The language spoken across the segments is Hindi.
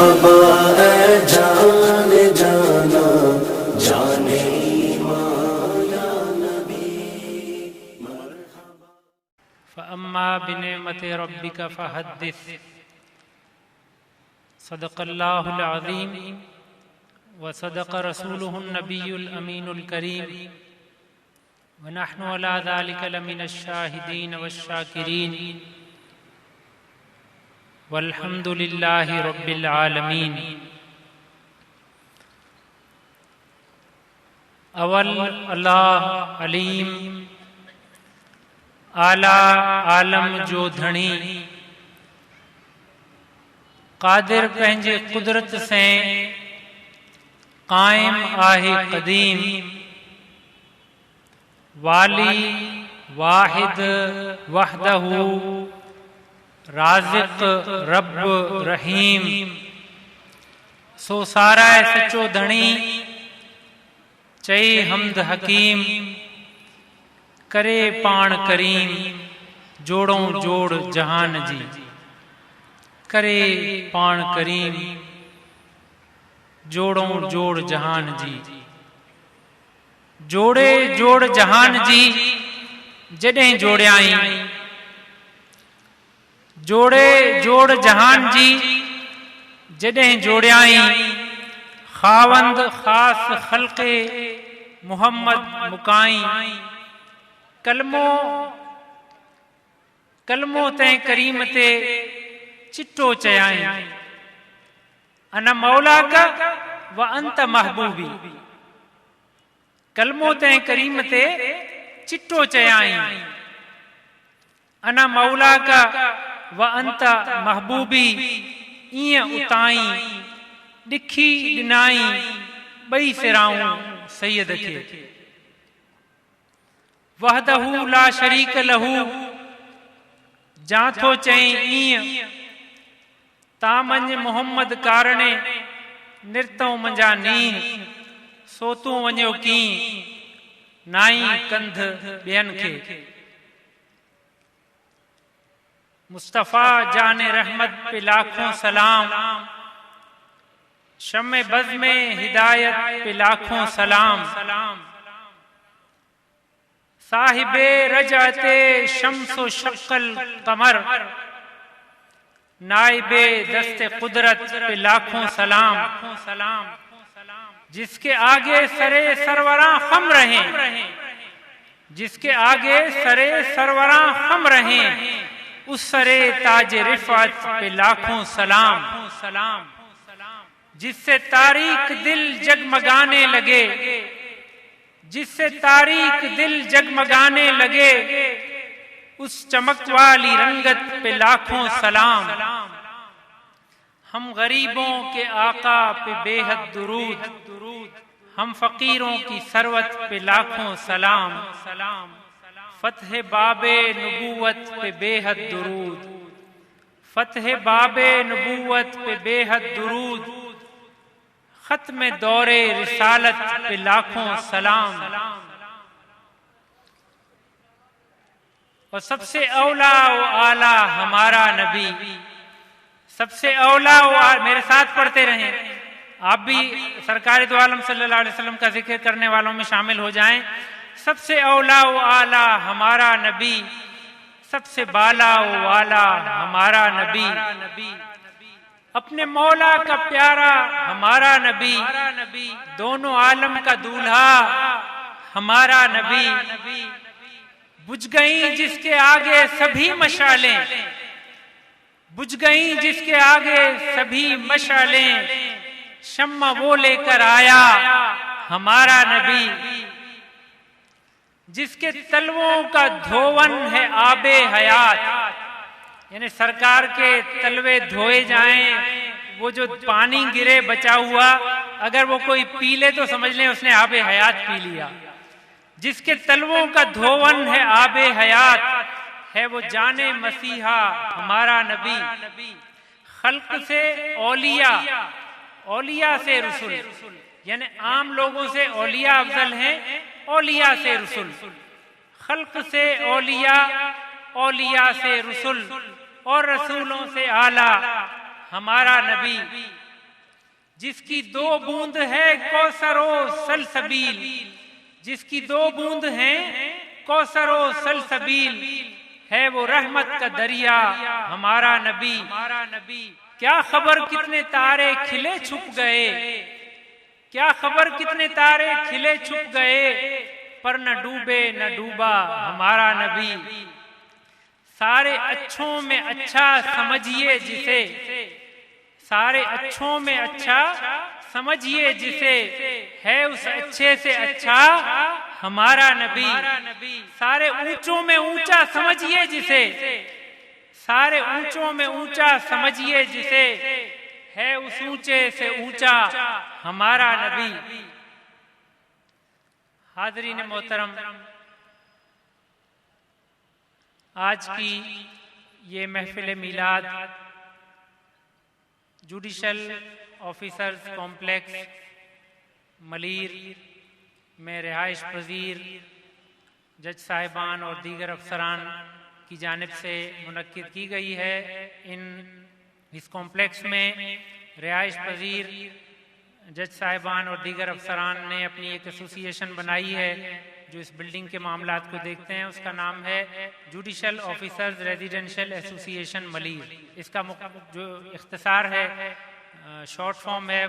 मरहबा ए जान जाना जाने ईमान या नबी मरहबा। फ़अम्मा बिनिअमति रब्बिका फ़हद्दिस। सदक़ल्लाहुल अज़ीम व सदक़ रसूलुहुन नबियुल अमीनुल करीम व नहनु अला ज़ालिका लमिनश शाहिदीन वश्शाकिरीन वल्हम्दुलिल्लाहि रब्बिल आलमीन। अवल अल्लाह अलीम आला आलम जो धणी कादिर पंहिंजे कुदरत से कायम आहे क़दीम। वाली वाहिद वहदहू राज़िक़ रब रहीम। सो साराए सचो धणी चई हमद हकीम। करे पाण करीम जोड़ों जोड़ जहान जी। करे पाण करीम जोड़ों जोड़ जहान जी। जोड़े जोड़ जहान जी जॾहिं जोड़ियाई। जोड़े जोड़ जहान जी जॾहिं जोड़ियाई। खावंद ख़ास ख़ल्क़े मुहम्मद मुकाई। कलमो तैं करीम ते चिट्टो चयाई। अना मौला का व अंत महबूबी। कलमो तैं करीम ते चिट्टो चयाई। अना मौला का व अंत महबूबी। ईअं उताई ॾिखी ॾिनाई ॿई सिराऊं सैयद खे। वहदहू ला शरीक लहू जाथो चई ईअं। तामंज मोहम्मद कारणे निरतऊं मंजा नीं। सोतूं वञो कीं नाई कंध ॿियनि खे। मुस्तफ़ा जाने रहमत पे लाखों सलाम। शम्मे बज़ में हिदायत पे लाखों सलाम। साहिबे रजाते शम्सो शक्कल कमर। नाइबे दस्ते कुदरत पे लाखों सलाम। जिसके आगे सरे सरवरां खम रहें। जिसके आगे सरे सरवरां खम रहें। उस सरे ताज रिफ़अत पे लाखों सलाम। जिससे तारीख दिल जगमगाने लगे। जिससे तारीख दिल जगमगाने लगे। उस चमक वाली रंगत पे लाखों सलाम। हम गरीबों के आका पे बेहद दुरूद। हम फकीरों की सरवत पे लाखों सलाम। फतह बाबे नबूवत पे बेहद दुरूद। फतह बाबे नबूवत पे बेहद दुरूद। खत्म दौरे रिसालत पे लाखों सलाम। और सबसे औला व आला हमारा नबी। सबसे औला व मेरे साथ पढ़ते रहें। आप भी सरकार दो आलम सल्लल्लाहु अलैहि वसल्लम का जिक्र करने वालों में शामिल हो जाएं। सबसे औला व आला हमारा नबी। सबसे बाला व वाला हमारा नबी। अपने मौला का प्यारा हमारा नबी। दोनों आलम का दूल्हा हमारा नबी। बुझ गई जिसके आगे सभी मशालें। बुझ गई जिसके आगे सभी मशालें। शम्मा वो लेकर आया हमारा नबी। जिसके तलवों का धोवन है आबे हयात। यानी सरकार के तलवे धोए जाएं। वो जो पानी गिरे बचा हुआ अगर वो कोई पी ले तो समझ लें उसने आबे हयात पी लिया। जिसके तलवों का धोवन है आबे हयात है वो जाने मसीहा हमारा नबी। खल्क से औलिया औलिया से रसूल यानी आम लोगों से औलिया अफजल हैं। औलिया से रसूल। खल्क से औलिया औलिया से रसूल और रसूलों से आला हमारा नबी। जिसकी 2 बूंद है कौसरो सलसबील, जिसकी 2 बूंद हैं कौसरो सलसबील, है वो रहमत का दरिया हमारा नबी। क्या खबर कितने तारे खिले छुप गए, क्या खबर कितने तारे खिले छुप गए, पर न डूबे न डूबा हमारा नबी। सारे अच्छों में अच्छा समझिए जिसे, सारे अच्छों में अच्छा समझिए जिसे, है उस अच्छे से अच्छा हमारा नबी। सारे ऊंचों में ऊंचा समझिए जिसे, सारे ऊंचों में ऊंचा समझिए जिसे, है उस ऊंचे से ऊंचा हमारा नबी। हाज़रीन मोहतरम, आज की ये महफिल मिलाद जुडिशल ऑफिसर्स कॉम्प्लेक्स मलीर में रिहाइश पजीर जज साहिबान और दीगर अफसरान की जानिब से मुनक्किद की गई है। इस कॉम्प्लेक्स में रिहाइश पजीर जज साहिबान और दीगर अफसरान ने अपनी एक एसोसिएशन बनाई है जो इस बिल्डिंग के मामलात को देखते हैं। उसका नाम है judicial officers residential association Malir. इसका जो इख्तिसार है, शॉर्ट फॉर्म है,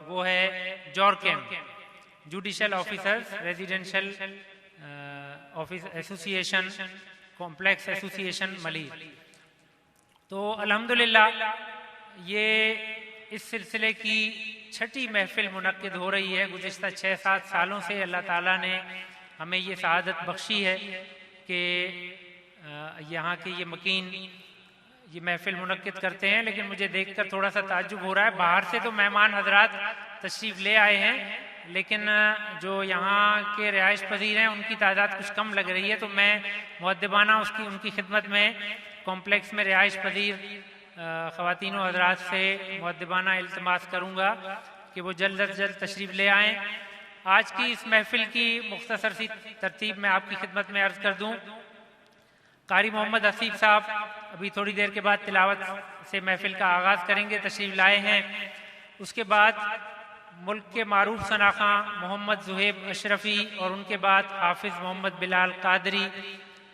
वो है जॉर्केम, judicial officers residential office association complex association Malir. तो अल्हम्दुलिल्लाह ये इस सिलसिले की 6ठी महफिल मुनक्किद हो रही है। गुज़िश्ता 6-7 सालों से अल्लाह ताला ने हमें ये सआदत बख्शी है कि यहाँ के ये मकीन ये महफिल मुनक्किद करते हैं। लेकिन मुझे देखकर थोड़ा सा ताज्जुब हो रहा है, बाहर से तो मेहमान हजरात तशरीफ़ ले आए हैं, लेकिन जो यहाँ के रिहाइश पजीर हैं उनकी तादाद कुछ कम लग रही है। तो मैं मुअद्दिबाना उनकी खिदमत में कॉम्प्लेक्स में रिहाइश पजीर ख़वातीन व हज़रात से मुअद्दिबाना इल्तिमास करूँगा कि वो जल्द अज जल्द तशरीफ़ ले आएँ। आज की इस महफिल की मुख्तसर सी तरतीब में आपकी खिदमत में अर्ज़ कर दूँ। कारी मोहम्मद हसीब साहब अभी थोड़ी देर के बाद तिलावत से महफिल का आगाज़ करेंगे, तशरीफ़ लाए हैं। उसके बाद मुल्क के मारूफ शनाखा मोहम्मद ज़ुहैब अशरफ़ी और उनके बाद हाफिज़ मोहम्मद बिलाल कादरी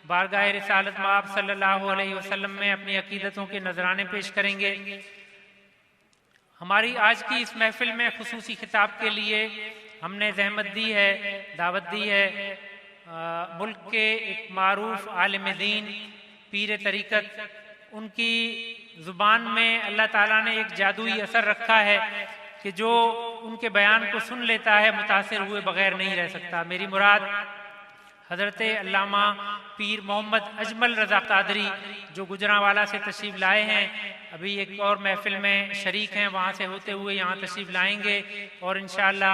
बारगाह रिसालत माब सल्लल्लाहु अलैहि वसल्लम में अपनी अकीदतों के नजराने पेश करेंगे। हमारी आज की इस महफिल में खुसूसी खिताब के लिए हमने जहमत दी है, दावत दी है मुल्क के एक मारूफ आलिम दीन पीर तरीक़त, उनकी ज़ुबान में अल्लाह ताला ने एक जादुई असर रखा है कि जो उनके बयान को सुन लेता है मुतासिर हुए बगैर नहीं रह सकता। मेरी मुराद हज़रत अल्लामा पीर मोहम्मद अजमल रज़ा कादरी जो गुजरांवाला से तशरीफ़ लाए हैं, अभी एक और महफिल में शरीक हैं, वहाँ से होते हुए यहाँ तशरीफ़ लाएंगे और इंशाअल्लाह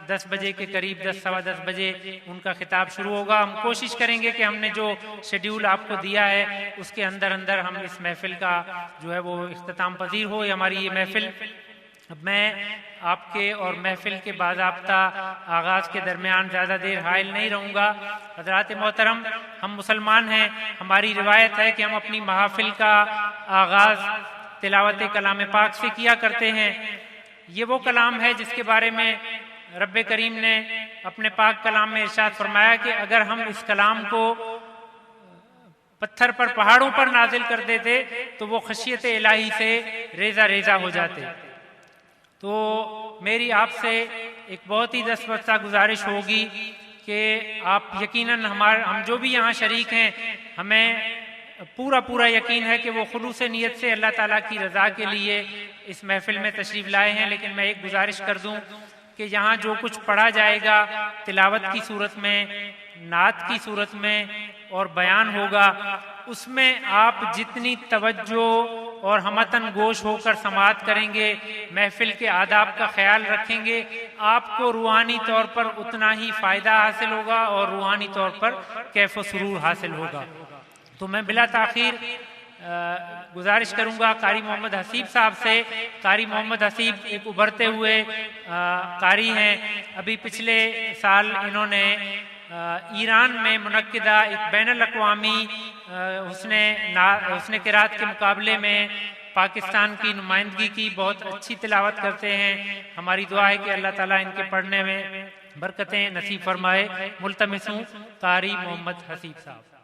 10 बजे के करीब 10-10:15 बजे उनका खिताब शुरू होगा। हम कोशिश करेंगे कि हमने जो शेड्यूल आपको दिया है उसके अंदर अंदर हम इस महफिल का जो है वो इख्तिताम पजीर हो हमारी ये महफिल। अब मैं आपके और महफिल के बाज़ाब्ता आगाज़ के दरमियान ज़्यादा देर हाइल नहीं रहूँगा। हज़रात मोहतरम, हम मुसलमान हैं, हमारी रिवायत है कि हम अपनी महफिल का आगाज़ तिलावत कलाम पाक से किया करते हैं। ये वो कलाम है जिसके बारे में रब्बे करीम ने अपने पाक कलाम में इरशाद फरमाया कि अगर हम इस कलाम को पत्थर पर, पहाड़ों पर नाजिल कर देते तो वो खशियत इलाही से रेजा रेजा हो जाते। तो मेरी आपसे एक बहुत ही दस्तबरसा गुजारिश होगी कि आप यकीनन हम जो भी यहाँ शरीक हैं, हमें पूरा यकीन है कि वो खुलूस नीयत से अल्लाह ताला की रज़ा के लिए इस महफिल में तशरीफ़ लाए हैं। लेकिन मैं एक गुजारिश कर दूं कि यहाँ जो कुछ पढ़ा जाएगा तिलावत की सूरत में, नात की सूरत में और बयान होगा, उसमें आप जितनी तवज्जो और हमतन गोश होकर समाअत करेंगे, महफिल के आदाब का ख्याल रखेंगे, आपको रूहानी तौर पर उतना ही फ़ायदा हासिल होगा और रूहानी तौर पर कैफ़ व सुरूर हासिल होगा। तो मैं बिला ताख़ीर गुजारिश करूंगा कारी मोहम्मद हसीब साहब से। कारी मोहम्मद हसीब एक उभरते हुए कारी हैं। अभी पिछले साल इन्होंने ईरान में मुनक्किदा एक बैनुल अक़वामी हुस्ने क़िराअत के मुकाबले में पाकिस्तान की नुमाइंदगी की, बहुत अच्छी तिलावत करते हैं। हमारी दुआ है कि अल्लाह ताला इनके पढ़ने में बरकतें नसीब फरमाए। मुल्तमिस हूं कारी मोहम्मद हसीब साहब।